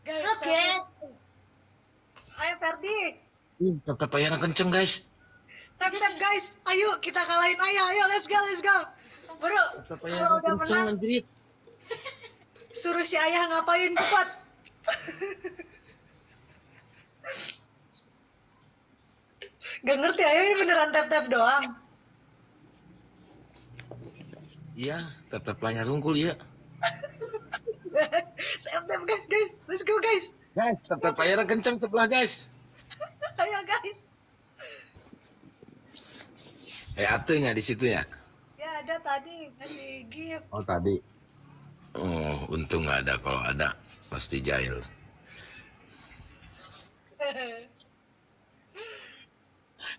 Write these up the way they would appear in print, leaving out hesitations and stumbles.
Guys, Oke. Ayo Ferdi. Tetap bayaran kenceng guys. Tap guys. Ayo kita kalahin Ayah. Ayo let's go. Bro, Tetap kalau bayaran udah kenceng menang anjir. suruh si Ayah ngapain cepat. Gak ngerti Ayah ini beneran tap doang. Iya, tetap layar rungkul ya. Tap guys. Let's go guys. Guys, tetap bayaran kenceng sebelah guys. Ayo guys. Atenya di situ ya. Ya ada tadi kasih gift. Oh tadi. Oh, untung nggak ada. Kalau ada pasti jahil.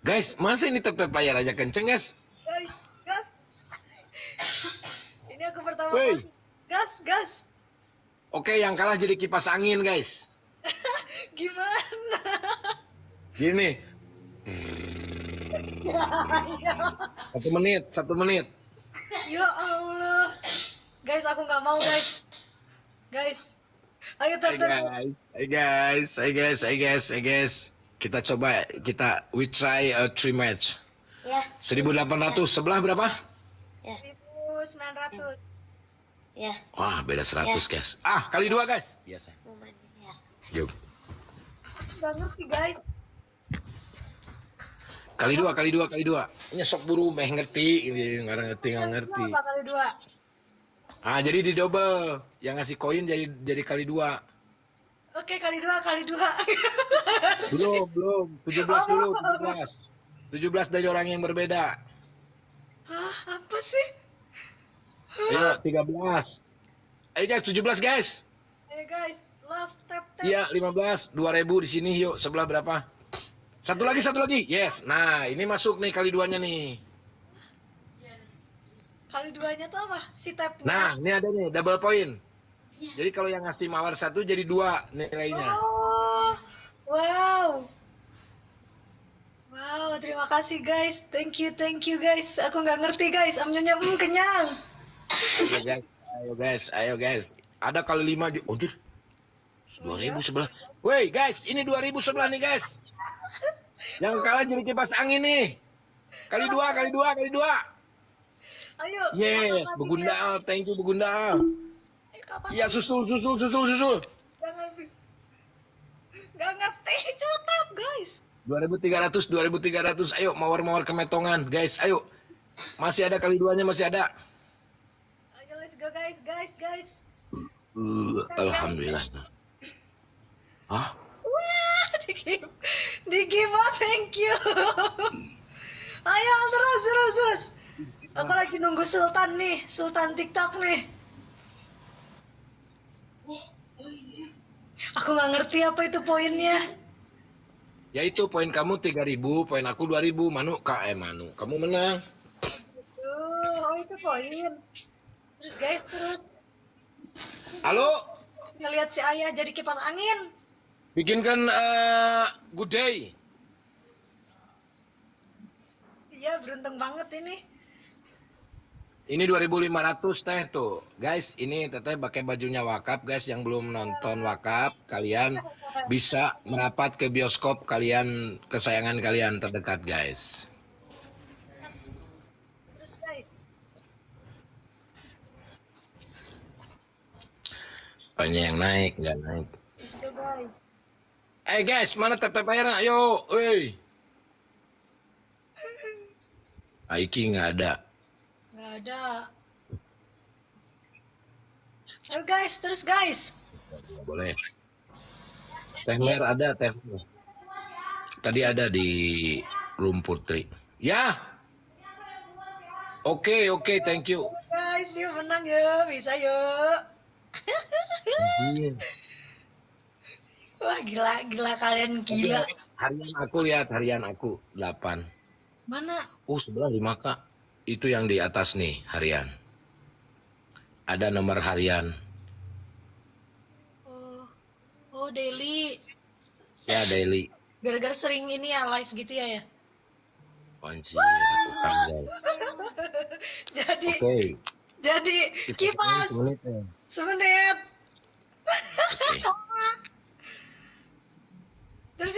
Guys, masa ini tetap layar aja kenceng guys? Gas. Ini aku pertama Wey. kali. Gas. Oke, yang kalah jadi kipas angin guys. Gimana? Gini. 1 menit. Ya Allah. Guys, aku nggak mau guys. Guys. Ayo Hai tonton. guys. We try a 3 match. Ya. 1800 sebelah berapa? Ya. 1900. Ya. Wah, beda 100 guys. Kali 2 guys. Biasa. Momen ya. Yuk. Nggak ngerti guys. Kali dua. Nyesok buru meh ngerti, ini nggak ngerti. Apa kali 2? Jadi di double. Yang ngasih koin jadi kali 2. Oke, kali 2. Belum. 17 dulu, 17. 17 dari orang yang berbeda. Hah, apa sih? Ayo, 13. Ayo guys, 17 guys. Ayo guys, love tap. Iya, 15. 2000 di sini yuk. Sebelah berapa? Satu lagi. Yes. Nah, ini masuk nih kali 2-nya nih. Kali 2-nya tuh apa? Si tapnya. Nah, ini ada nih double point. Jadi kalau yang ngasih mawar 1 jadi 2 nilainya. Oh, wow. Wow, terima kasih guys. Thank you guys. Aku nggak ngerti guys. Amnyonya kenyang. Ayo guys. Ada kali 5 juga. Anjir. 2000 sebelah. Woi guys, ini 2000 sebelah nih guys. Yang kalah jadi kipas angin nih. Kali 2. Ayo. Yes, kapan Begundal. lagi, Thank you Begundal. Ayo, kapan Iya, lagi? susul. Jangan. Nggak ngerti. Coba tap guys. 2300. Ayo mawar kemetongan, guys. Ayo. Masih ada kali 2-nya, masih ada. Ayo let's go guys. Alhamdulillah. Wah, di giveaway, thank you. Ayo terus. Aku lagi nunggu Sultan nih, Sultan TikTok nih. Aku nggak ngerti apa itu poinnya. Ya itu poin kamu 3000, poin aku 2000. Manu. Kamu menang. Oh itu poin. Terus guys, Halo, ngelihat si Ayah jadi kipas angin. bikinkan good day. Iya, beruntung banget ini. Ini 2500 teh tuh. Guys, ini teteh pakai bajunya Wakap, guys. Yang belum nonton Wakap, kalian bisa merapat ke bioskop kalian kesayangan kalian terdekat, guys. Terus guys, Banyak yang naik, nggak naik. let's go guys. Guys, mana teteh bayaran? Ayo, woi. Aiki nggak ada. Nggak ada. Ayo guys, terus guys. Nggak boleh. Teh Mer ada, Teh Mer. Tadi ada di room Putri. Ya. Oke, thank you. Guys, yuk menang yuk, bisa yuk. Wah gila kalian gila. Harian aku 8. Mana? Sebelah 5 Kak. Itu yang di atas nih harian. Ada nomor harian. Oh daily. Ya daily. Gara-gara sering ini ya live gitu ya. Anjir, aku kan guys. Jadi Oke. jadi kipas Semenit ya. semenit. Oke.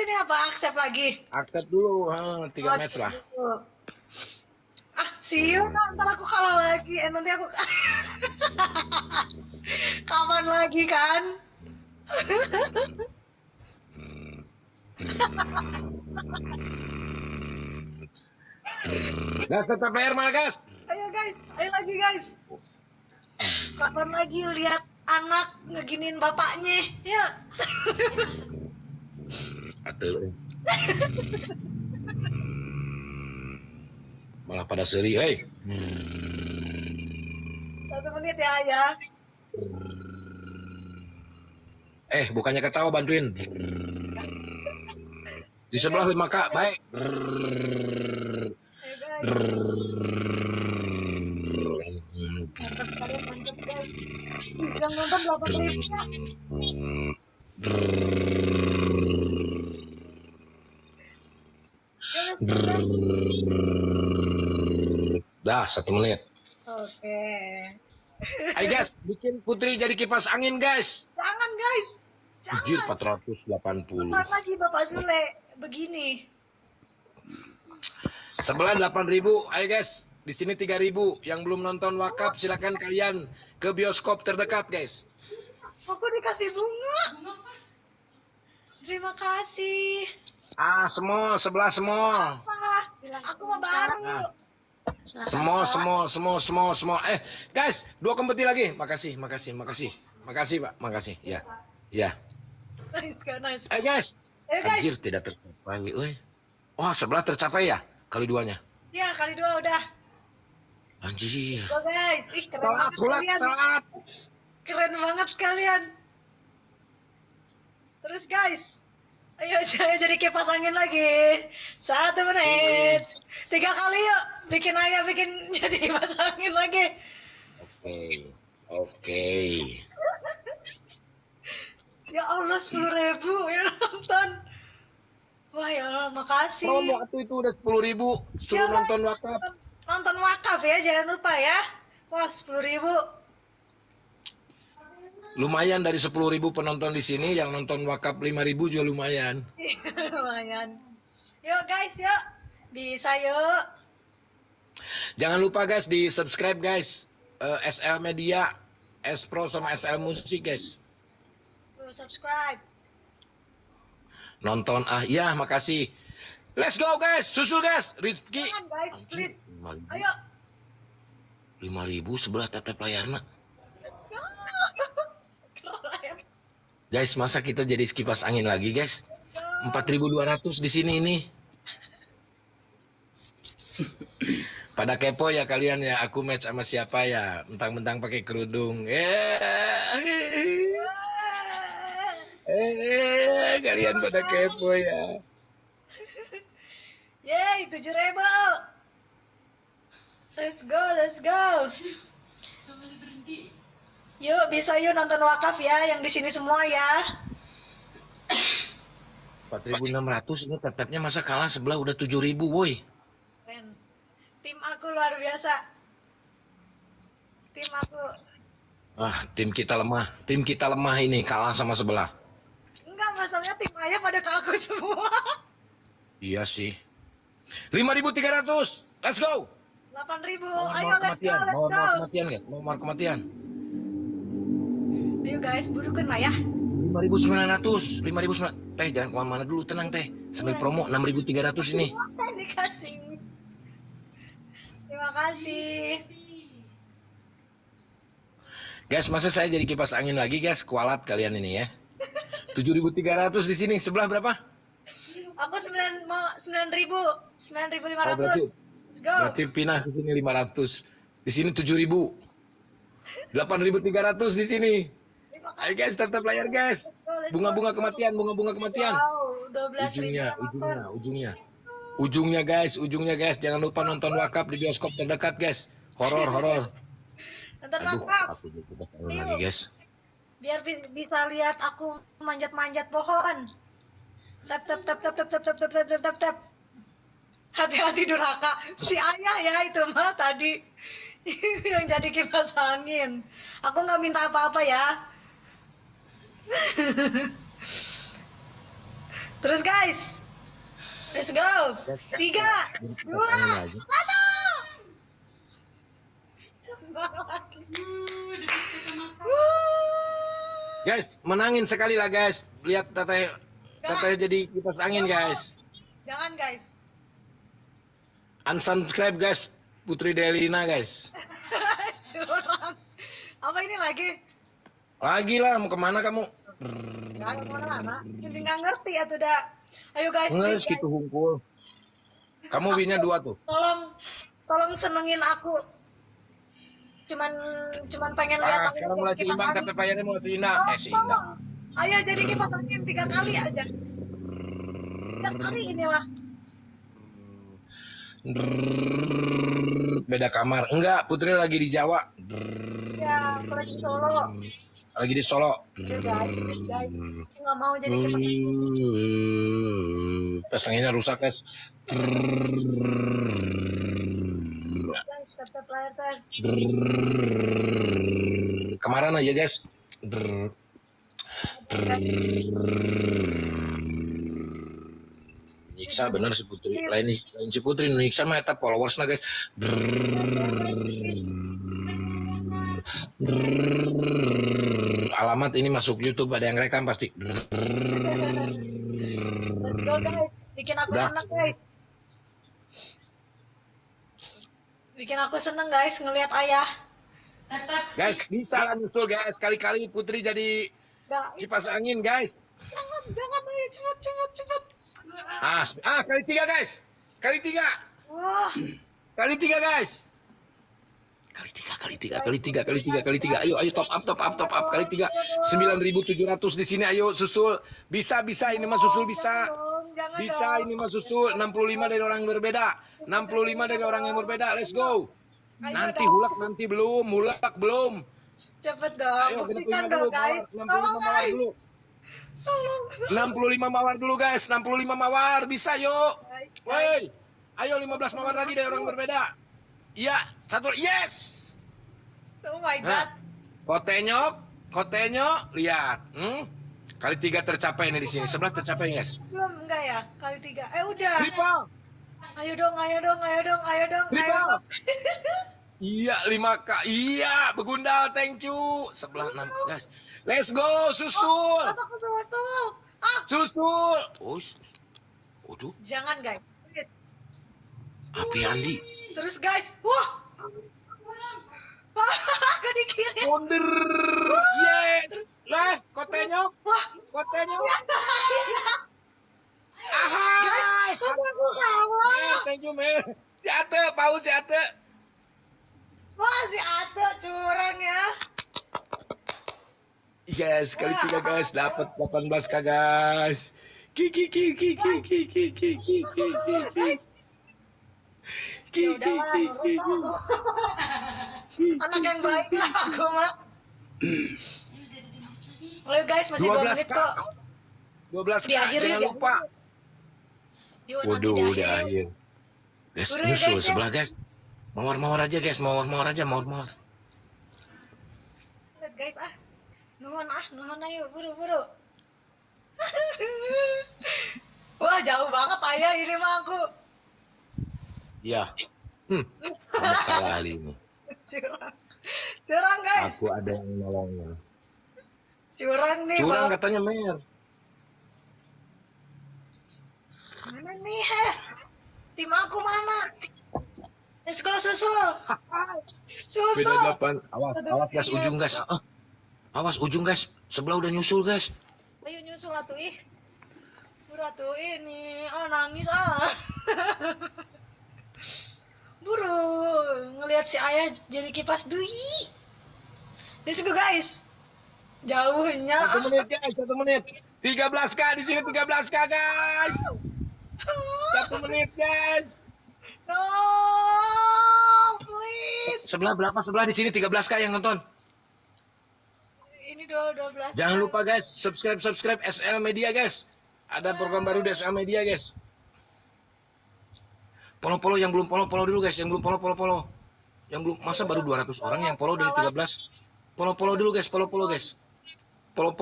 ini apa? Accept lagi. Aktif dulu, 3 match lah. Ah, see you. Ntar aku kalah lagi. Nanti aku kapan lagi kan? Gas tetap player mana gas? Ayo guys, ayo lagi guys. Kapan lagi lihat anak ngeginin bapaknya? Ya. Atuh. Malah pada seri, hei. 1 menit ya ayah. Bukannya ketawa bantuin. Di sebelah 5K, baik. Ayo guys. Yang nonton 8.000 ya. Dah 1 menit. Oke. Ayo guys, bikin Putri jadi kipas angin guys. Jangan guys. Anjir Jangan. 480. Kapan lagi Bapak Sule begini? Sebelah 8.000. Ayo guys, di sini 3.000. Yang belum nonton wakaf silakan kalian ke bioskop terdekat guys. Aku dikasih bunga. Terima kasih. Semua sebelah semua. Apa? Aku mau bareng. Ah. Semua. Guys, 2 kompeti lagi. Makasih Pak, makasih. Ya. Nice, Kak, nice. Guys. Ayo guys. Anjir tidak tercapai. Wah, sebelah tercapai ya? Kali 2-nya. Ya, kali 2 udah. Anjir. Go guys. Ih, keren Telat, banget kalian. telat. Keren banget kalian. Terus guys. Ayo saya jadi kipas angin lagi. 1 menit. 3 kali yuk. Bikin ayah bikin jadi kipas angin lagi. Oke. Ya Allah 10.000 yang nonton. Wah ya Allah makasih. Promo itu udah 10.000. Suruh Ya, nonton wakaf. Nonton wakaf ya jangan lupa ya. Wah 10.000. Lumayan dari 10.000 penonton di sini, yang nonton wakaf 5.000 juga lumayan. Lumayan. Yuk guys yuk. Bisa yuk. Jangan lupa guys di subscribe guys. SL Media, S Pro sama SL Musik guys. Tuh, subscribe. Nonton ya makasih. Let's go guys, susul guys. Rizky. Jangan guys please. 5.000. Ayo. 5.000 sebelah tap layarnya. Keren. Guys, masa kita jadi kipas angin lagi guys? 4.200 di sini ini. Pada kepo ya kalian ya, aku match sama siapa ya? Mentang-mentang pakai kerudung. Kalian pada kepo ya. Yeay 7.000. Let's go. Yuk bisa yuk nonton wakaf ya, yang di sini semua ya. 4.600 ini tap-tapnya masa kalah sebelah udah 7.000 woi. Keren. Tim aku luar biasa. Tim aku. Tim kita lemah. Tim kita lemah ini kalah sama sebelah. Enggak, masalahnya tim ayah pada ke aku semua. Iya sih. 5.300. Let's go. 8.000. Mau Ayo let's go, let's go. kematian nggak? Mau kematian? Ayo guys, burukan lah ya. 5.900. 5.900. Teh jangan kemana-mana dulu, tenang teh. Sambil promo 6.300 ini. Dikasih. Terima kasih. Guys, masa saya jadi kipas angin lagi guys? Kualat kalian ini ya. 7.300 di sini. Sebelah berapa? Aku 9.000. 9.500. Let's go. Berarti pindah ke sini 500. Di sini 7.000. 8.300 di sini. Ayo guys, tetap layar guys. Bunga-bunga kematian. Wow, 12.000 Ujungnya guys. Jangan lupa nonton wakaf di bioskop terdekat guys. Horor. Nonton wakaf. Aku kipas angin lagi guys. Biar bisa lihat aku manjat-manjat pohon. Tap. Hati-hati durhaka. Si ayah ya itu mah tadi yang jadi kipas angin. Aku nggak minta apa-apa ya. Terus guys, let's go. 3, 2, Angin aja. 1. Guys, menangin sekali lah guys. Lihat teteh jadi kipas angin guys. Jangan guys. Unsubscribe guys, Putri Delina guys. Curang. Apa ini lagi? Lagi lah, mau kemana kamu? Jangan kemana-mana. Jadi nggak ngerti ya tuh dah. Ayo guys, Nggak, please, segitu hungkul. Kamu winnya 2 tuh. tolong senengin aku. Cuman pengen lihat Sekarang mulai kipas seimbang, angin. tapi payahnya mau seimbang. Seimbang. Tolong. Ayo jadi kipas angin 3 kali aja. 3 kali ini lah. Beda kamar. Enggak, Putri lagi di Jawa. Ya, aku lagi Solo. Lagi di Solo. Ya guys. Aku nggak mau jadi kipas angin. Pas anginnya rusak guys. Guys, tetap layar tes. Kemarin aja guys. Nyiksa bener si Putri. Lain si Putri nyiksa mah eta followers guys. Alamat ini masuk YouTube, ada yang rekam pasti. Let's go guys. Bikin aku Udah. seneng guys. Bikin aku seneng guys ngelihat ayah. Guys, bisa lah nyusul guys. Kali-kali Putri jadi Nggak, kipas angin guys. jangan ayo cepet. Kali 3 guys. Kali 3. Wah, Kali 3 guys. Kali 3. Ayo top up kali 3. 9.700 di sini, ayo susul. Bisa ini mah susul bisa. jangan Bisa dong. ini mah susul. 65 dari orang yang berbeda. 65 dari orang yang berbeda. Let's go. Ayo Nanti dong. hulak nanti belum, hulak belum. Cepet dong, Ayo buktikan genepin dong dulu, guys. mawar. 65 Tolong mawar guys. dulu. Tolong. 65 mawar dulu guys. 65 mawar bisa yuk. Woi. Ayo 15 mawar lagi dari orang berbeda. Iya, satu. Yes. Oh my Nah, god. kotenyok, lihat. Kali 3 tercapai nih di sini. Sebelah tercapai guys. Belum enggak ya? Kali 3. Udah. Triple. Ayo dong. Triple. Iya, 5K. Iya, begundal. Thank you. Sebelah 6 guys. Let's go, susul. Apa aku susul? Susul. Oh, waduh, Jangan guys. api Andi. Terus guys. Wah. Aku dikirim. Wonder. Yes. Lah, kotenyok. Wah. Kotenyok. Guys, Ahai. aku kalah. Thank you, man. Si Ate, paus si Ate. Wah, si Ate curang ya. Yes, kali 3 guys, dapat 18K guys. Ki. Ya udahlah, anak yang baik lah aku mah. Ayo guys, masih 2 menit 12K. kok. 12K, Diakhiri, jangan diakhiri. lupa. Yuk, nanti Waduh, diakhiri. udah akhir. Guys, Buru ya, nyusul guys, ya. sebelah guys. Mawar aja guys, mawar aja. Lihat guys, nuhun ayo, buru. Wah, jauh banget ayah ini mah aku. Iya. Kamu kalah ini. Curang guys, Aku ada yang nolongnya. curang nih. Curang Bang. katanya Mer. Mana nih, tim aku mana? Let's go susul. Beda 8. Awas guys, ujung guys. Awas ujung guys. Sebelah udah nyusul guys. Ayo nyusul atuh ih. Buru atuh ini. Nangis Buru ngelihat si ayah jadi kipas dui. Let's go guys. Jauhnya. 1 menit guys, 1 menit. 13K di sini 13K guys. 1 menit guys. No, please. Sebelah berapa? Sebelah di sini 13K yang nonton. Ini 12. Jangan lupa guys, subscribe SL Media guys. Ada program baru di SL Media guys. Follow yang belum follow dulu guys, yang belum follow. Yang belum, masa baru 200 orang yang follow dari 13. Follow dulu guys, follow guys. Follow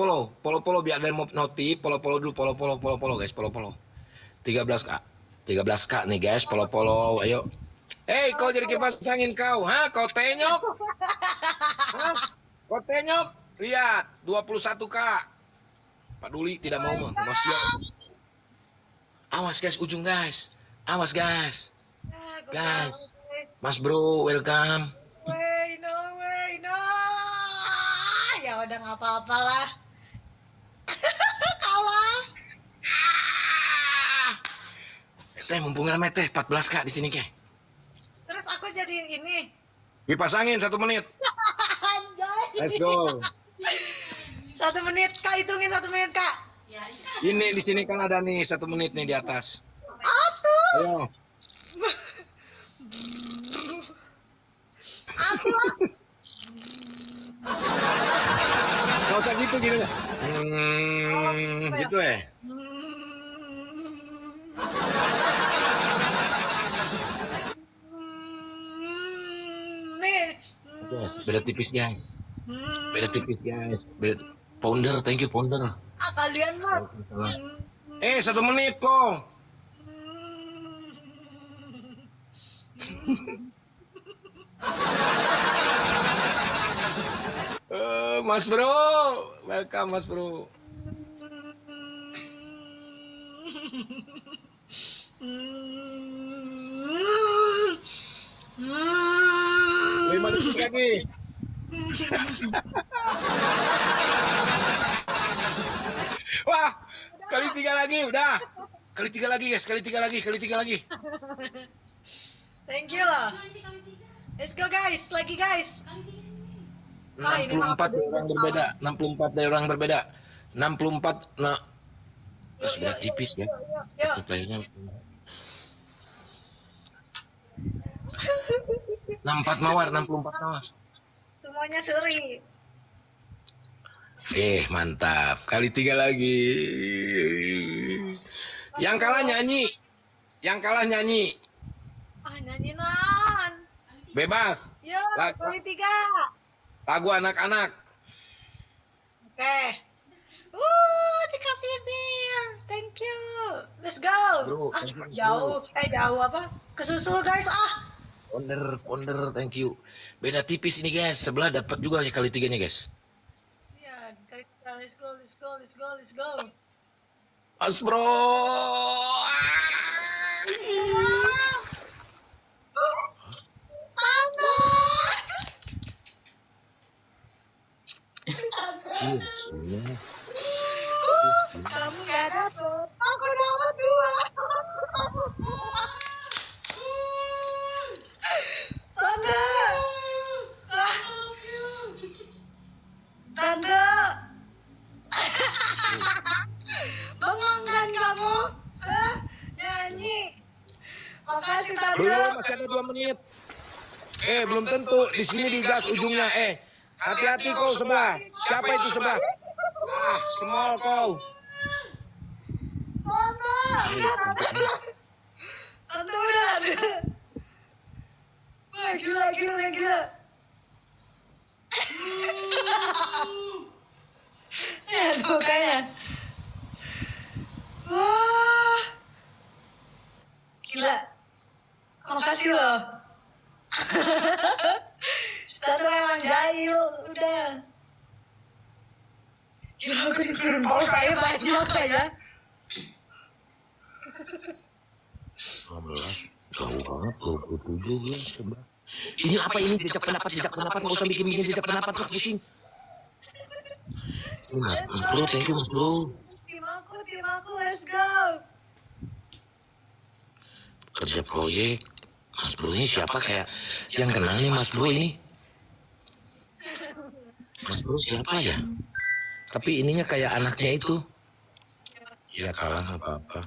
biar ada yang mau notif, follow dulu, follow guys, follow. 13K. 13K nih guys, follow, ayo. Hei, kau jadi kipas angin kau, ha? Kau tenyok? Hah? Kau tenyok? Lihat, 21K. Pak Duli tidak mau siap. Awas guys, ujung guys. Awas guys. Guys. Mas bro, welcome. No way, no. Ya udah nggak apa-apa lah. Kalah. Teh, mumpung rame teh, 14K di sini, Keh. Terus aku jadi ini. Dipasangin 1 menit. Anjay. Let's go. 1 menit, Kak, hitungin 1 menit, Kak. Ini di sini kan ada nih 1 menit nih di atas. Atuh. Ayo. Atuh. Gak usah gitu gini. Gitu ya. Nih. Guys, beda tipis guys. Beda tipis guys. Pounder, thank you pounder. Kalian mah. 1 menit kok. Mas bro, welcome mas bro. Lima detik lagi. Wah, kali 3 lagi udah. Kali 3 lagi guys, kali 3 lagi. Thank you loh. Let's go guys, lagi guys. 64 dari orang berbeda, 64 dari orang berbeda. 64 nah. Terus beda tipis ya. Yuk. Playnya 64 mawar, 64 mawar. Semuanya suri. Mantap. Kali 3 lagi. Yang kalah nyanyi. Nyanyi non. Bebas. Yuk, kali 3. Lagu anak-anak. Oke. Dikasih bir. Thank you. Let's go. Bro, Jauh. Jauh apa? Kesusul guys. Ponder, thank you. Beda tipis ini guys. Sebelah dapat juga ya kali 3-nya guys. Iya, kali 3. Let's go. Mas bro. Kamu gak dapet. Aku dapat 2. Tante. Bengong kan kamu? Nyanyi. Makasih Tante. Belum, masih ada 2 menit. Belum tentu. Di sini digas ujungnya. Hati-hati kau sebelah. Siapa itu sebelah? Small kau. Tante udah. Wah, gila. Tuh kayaknya. Wah. Gila. Makasih loh. Tante memang jahil, udah. Gila, aku dikirim bau saya banyak ya. 15, jauh banget, 27, Ini apa ini? Jejak pendapat, nggak usah bikin jejak pendapat, lah pusing. Mas bro, thank you mas bro. Tim aku, let's go. Kerja proyek, mas bro ini siapa kayak yang kenal nih mas bro ini? Mas bro siapa ya? Tapi ininya kayak anaknya itu. Ya kalah nggak apa-apa.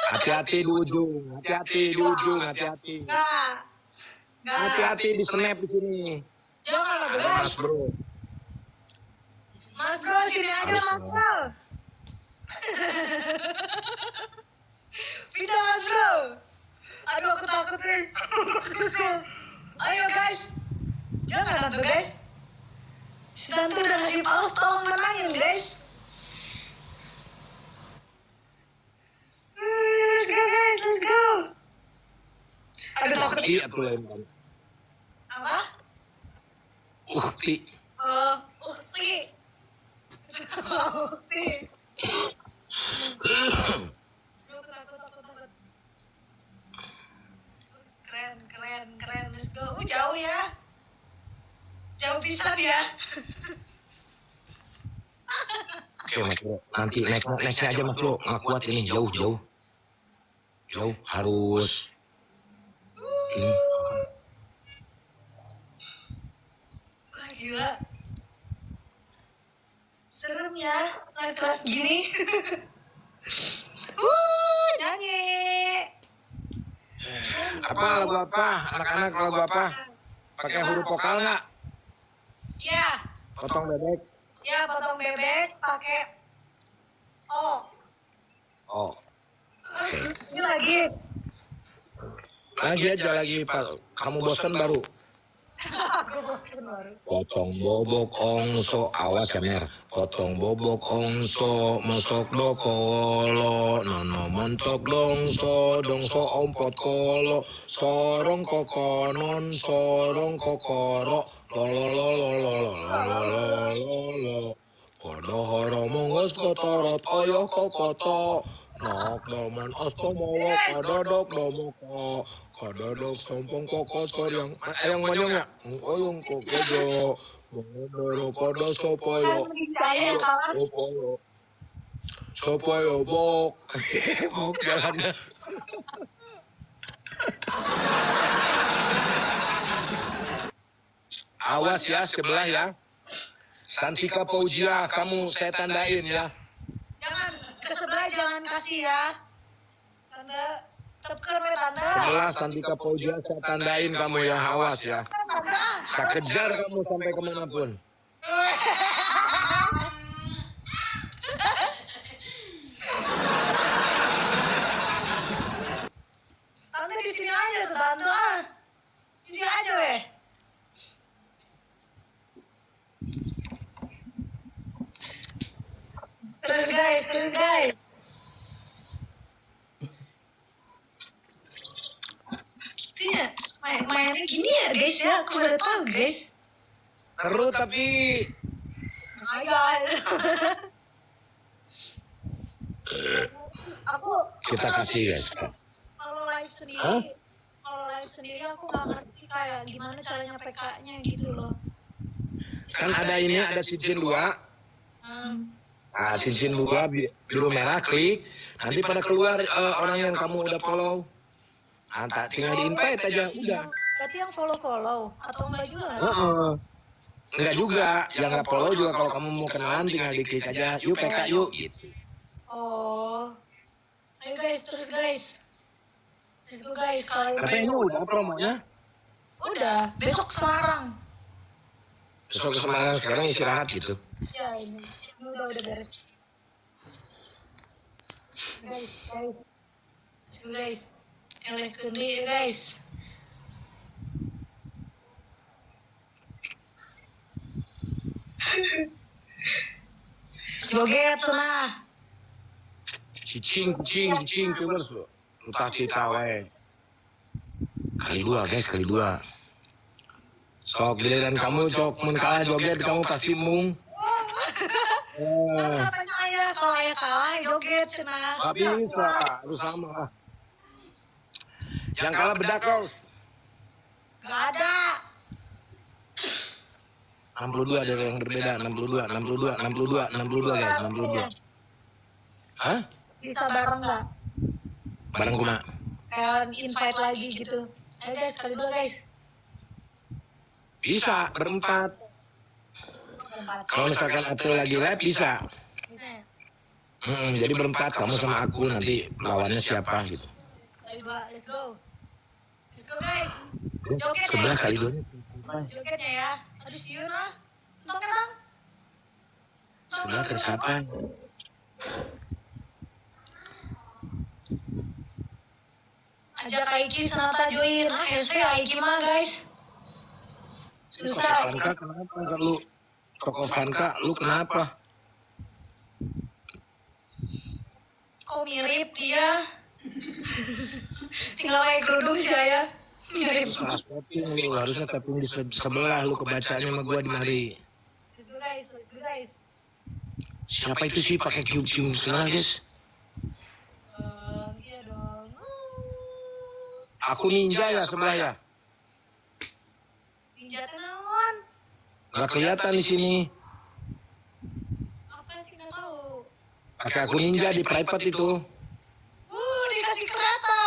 Hati-hati di ujung, hati-hati. Enggak. Hati-hati di snap di sini. Jangan lah, Ada mas bro. Mas bro, sini aja mas bro. Pindah mas bro. Aduh, aku takut nih. Ayo guys. Jangan nanti guys. Si Tante udah ngasih paus, tolong menangin guys. Let's go guys, let's go. Aduh takut. Ukti atau lain kan? Apa? Ukti. Oh, ukti. Ukti. Takut. Keren. Let's go. Jauh ya. Jauh pisan ya. Oke Mas Bro, nanti nextnya aja Mas Bro, nggak kuat ini jauh harus ini. Wah gila. Serem ya, live gini. Nyanyi. Apa lagu apa? Anak-anak lagu apa? Pakai huruf vokal nggak? Ya, Potong bebek. ya potong bebek pakai O. Oh, Ini lagi. lagi aja lagi Pak. Kamu bosan baru. Aku bosan baru. Potong bobok ongso, awas ya Mer. Potong bobok ongso, mosok dokolo, nono mentok dongso ompot kolo, sorong kokonon, sorong kokoro, lolololololololololo. Podo horo mongos kotorot oyo kokoto, nok doman osto mowo kododok domoko, kododok sompong kokos koryang, ayang manyong ya, oyong kokojo, mongodoro kodo sopoyo, Saya kawan. sopoyo bok, bok jalannya. Awas ya sebelah ya. Santika Paujia, kamu saya tandain ya. Jangan ke sebelah, jangan kasih ya. Tante, teker we tante. Sebelah Santika Paujia saya tandain kamu ya, awas ya. Tante. Saya kejar kamu sampai kemanapun. Tante di sini aja tuh tante ah. Sini aja weh. Terus guys. Gitu ya, mainnya gini ya guys ya, aku udah tahu guys. Seru tapi Ayo. Aku kita kasih guys. kalau live sendiri, Hah? aku nggak ngerti kayak gimana caranya PK-nya gitu loh. Kan ada ini, ada cincin dua. Nah, cincin dua biru merah, klik. Nanti pada keluar orang yang kamu udah follow. Nah, tinggal di invite aja, udah. Berarti yang follow atau enggak juga nggak sih? Enggak juga, yang nggak follow juga kalau kamu mau kenalan tinggal diklik aja. Yuk PK yuk. Gitu. Oh, ayo guys, terus guys. Let's go guys, kalau Katanya udah promonya. udah besok Semarang. Besok ke Semarang, sekarang istirahat gitu. Ya ini udah beres. Guys. Let's go guys. Eleh kundi ya guys. Joget sana. Cicing terus lo. Lupa kita wae. Kali dua guys, kali dua. Sok giliran kamu cok mun kalah joget kamu pasti mung. Kan katanya ayah kalau ayah kalah joget cenah. Gak bisa, harus sama. Yang kalah bedak kau. Gak ada. 62 ada yang berbeda, 62 guys, 62. Hah? Bisa bareng nggak? Bareng kuma. Kayak invite lagi gitu. Ayo guys, kali dua guys. Bisa, berempat. Kalau misalkan Atul lagi live bisa. Jadi berempat, kamu sama aku nanti lawannya siapa gitu. Kali dua, let's go. Let's go guys. Joget Sebelah ya. kali dua. Jogetnya ya. Aduh siun lah. Entong kan Tang? Sebelah terus siapa? Ajak Aiki Sanata join. SV Aiki mah guys. Susah. Kenapa lu? Koko Vanka, lu kenapa? Kok mirip ya? Tinggal pakai kerudung saya. Mirip. Salah tapping lu, harusnya tapping di sebelah lu kebacanya sama gua di mari. Let's go guys, let's go guys. Siapa itu sih pakai cium-cium segala, guys? Iya dong. Aku ninja ya sebelah ya. Ninja tenawan. Gak kelihatan di sini. Apa sih nggak tahu. Pakai aku ninja di private itu. Dikasih kereta.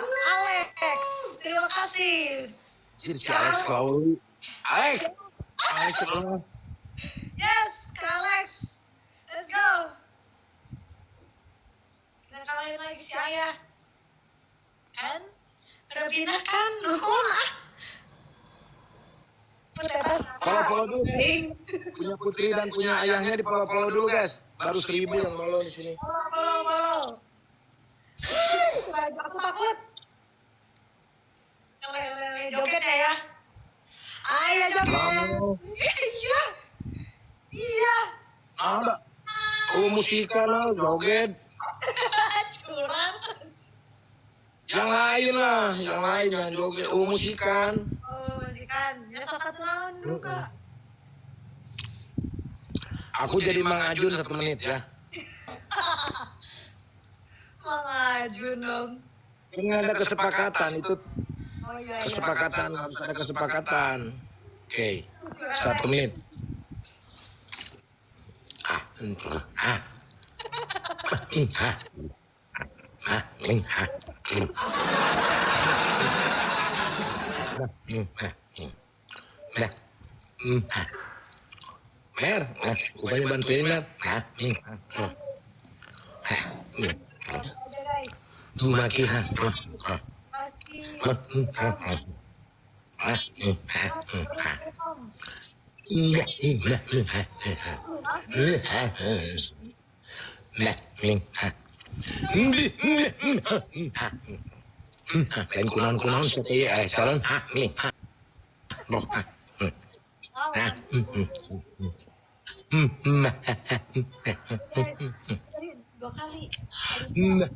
Alex, terima kasih. Si Alex selalu. Alex. Alex selalu. Yes, Kak Alex. Let's go. Kita kalahin lagi si Ayah. Kan? Udah pindah kan? Nuhun ah. Follow dulu. Punya putri dan punya ayahnya di follow dulu, guys. Baru 1000 yang follow di sini. Follow. Aku takut. Joget ya. Ayah joget. Iya. Iya. Ada. Oh, musikan lah, joget. Curang. Yang lain lah, yang lain yang joget. Oh, musikan. Oh, masih kan. Ya satu tahun dulu, Kak. Aku jadi Mang Ajun 1 menit ya. Mengajun dong. Ini ada kesepakatan itu. Oh iya. Kesepakatan, harus ada kesepakatan. Oke, 1 menit. Mer, bukannya bantuin Mer. Makihan. Lain kunaon seperti calon. Dua kali. Nah,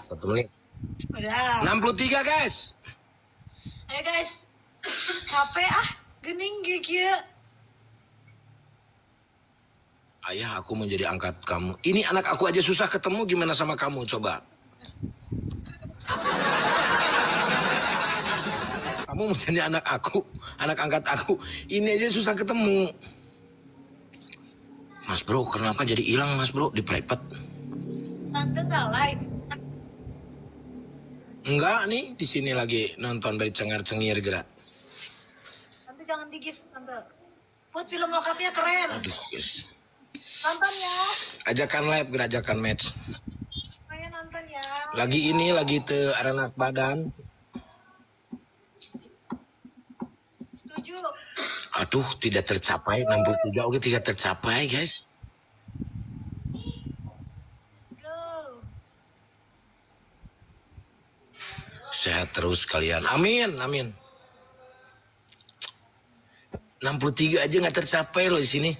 1 menit. Udah. 63 guys. Ayo guys. Capek ah. Gening gigi. Ayah, aku mau jadi angkat kamu. Ini anak aku aja susah ketemu, gimana sama kamu, coba. Kamu mau jadi anak aku, anak angkat aku. Ini aja susah ketemu. Mas bro, kenapa jadi hilang mas bro di private? Tante tahu live. Enggak nih, di sini lagi nonton dari cengar-cengir gerak. Tante jangan di gift tante. Put film lengkapnya keren. Aduh, guys. Nonton ya. Ajakan live, gerajakan match. Ayo nonton ya. Lagi te anak badan. Setuju. Aduh, tidak tercapai. 63 oke tidak tercapai, guys. Go. Sehat terus kalian. Amin, amin. 63 aja nggak tercapai loh di sini.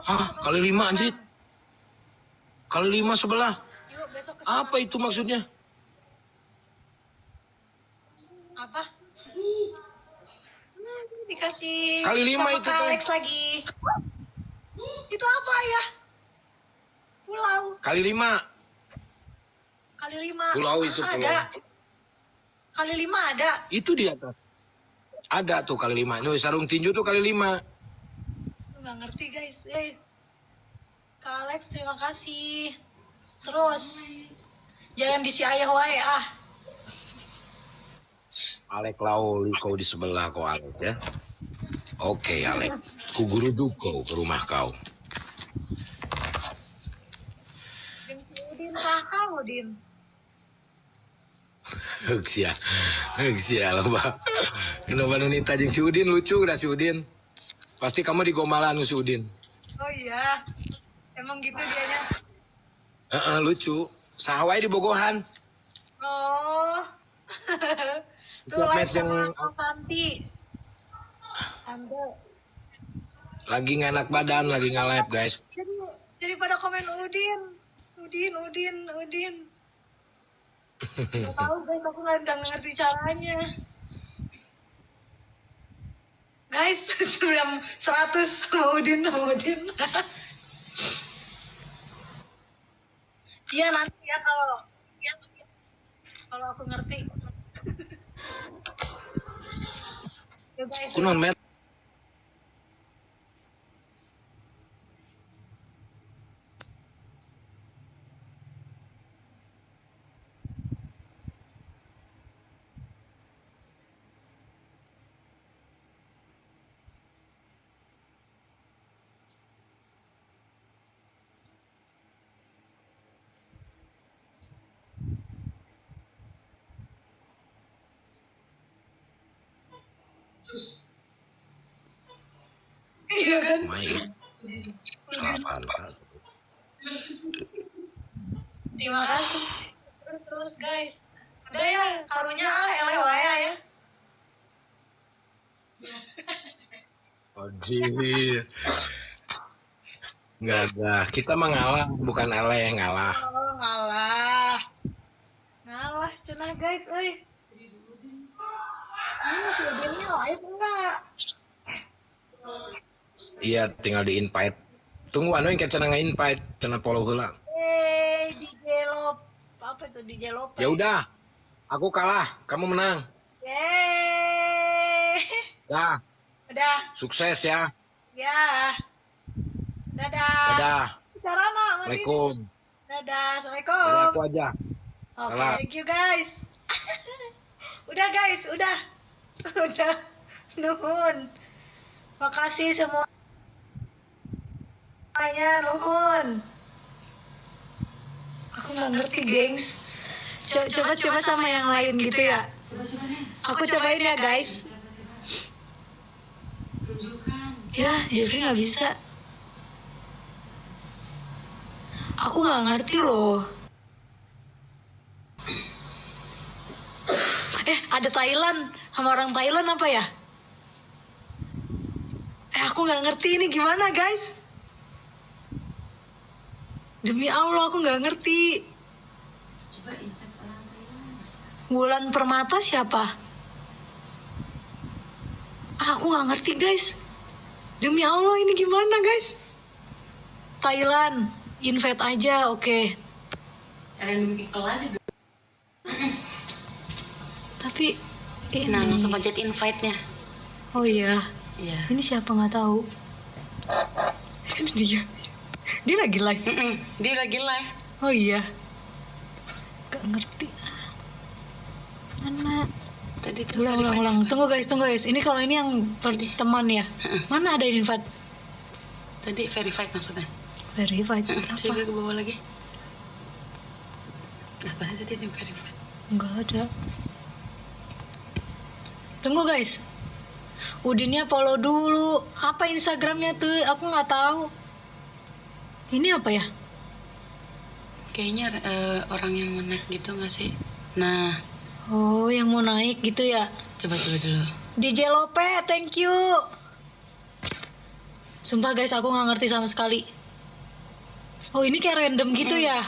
Hah, kali 5 anjir. Kali 5 sebelah. Yuk besok ke Apa itu maksudnya? apa? Dikasih Kali 5 sama itu Kak tuh. Alex lagi. Itu apa ya? Pulau. Kali 5. Kali 5. Pulau itu pulau. Ada. Kali 5 ada. Itu di atas. Ada tuh kali 5. Nih, sarung tinju tuh kali 5. Nggak ngerti guys. Kak Alex terima kasih. Terus jangan disi ayah wae ah. Alek Lauli kau di sebelah kau Alek ya. Oke Alek. Ku guru duko ke rumah kau. Udin kakak Udin. Heksia loh Pak. Kenapa nunita jeung si Udin lucu dah si Udin. Pasti kamu di Gomalan si Udin. Oh iya. Emang gitu dianya. Lucu. Sahwai di Bogohan. Oh. Tuh Tiap live match yang sama Kak Santi. Anda. lagi nggak enak badan, lagi nggak live guys. Jadi pada komen Udin. Gak tahu guys, aku nggak ngerti caranya. Guys, 100 sama Udin. Iya nanti ya kalau aku ngerti. Ya guys. Aku non met. Iya kan? Main. Salah. Terima kasih. Terus guys. Udah ya, karunya elewaya ya. Anjir. Nggak ada. Kita mah ngalah, bukan ele yang ngalah. Oh, ngalah. Ngalah cenah guys, euy. Ini videonya live enggak? Iya, tinggal di invite. Tunggu anu yang cenah nge-invite, cenah follow heula. DJ Lop. Apa itu DJ Lop? Ya udah. Aku kalah, kamu menang. Yeay. Dah, Udah. sukses ya. Ya. Dadah. Dadah. Carana, Assalamualaikum. Dadah. Dari Assalamualaikum. aku aja. Oke, Salam. thank you guys. Udah guys, udah. Udah. Nuhun. Makasih semuanya, nuhun. Aku nggak ngerti, gengs. Coba sama yang lain gitu ya. Aku cobain ya, guys. Ya, Jeffrey nggak bisa. Aku nggak ngerti loh. Ada Thailand sama orang Thailand apa ya? Aku nggak ngerti ini gimana guys. Demi Allah aku nggak ngerti. Wulan Permata siapa? Aku nggak ngerti guys. Demi Allah ini gimana guys? Thailand, invite aja, oke. Tapi Nah, langsung pencet invite-nya. Oh iya. Iya. Ini siapa nggak tahu? Dia lagi live. Dia lagi live. Oh iya. Gak ngerti. Mana? Tadi tuh Ulang. Tunggu guys. Ini kalau ini yang teman ya. Mana ada invite? Tadi verified maksudnya. Verified Coba apa? ke bawah lagi. Apa sih tadi yang verified? Enggak ada. Tunggu guys. Udinnya follow dulu. Apa Instagramnya tuh? Aku nggak tahu. Ini apa ya? Kayaknya orang yang mau naik gitu nggak sih? Nah, Oh, yang mau naik gitu ya? coba dulu. DJ Lope, thank you. Sumpah guys, aku nggak ngerti sama sekali. Oh, ini kayak random gitu ya?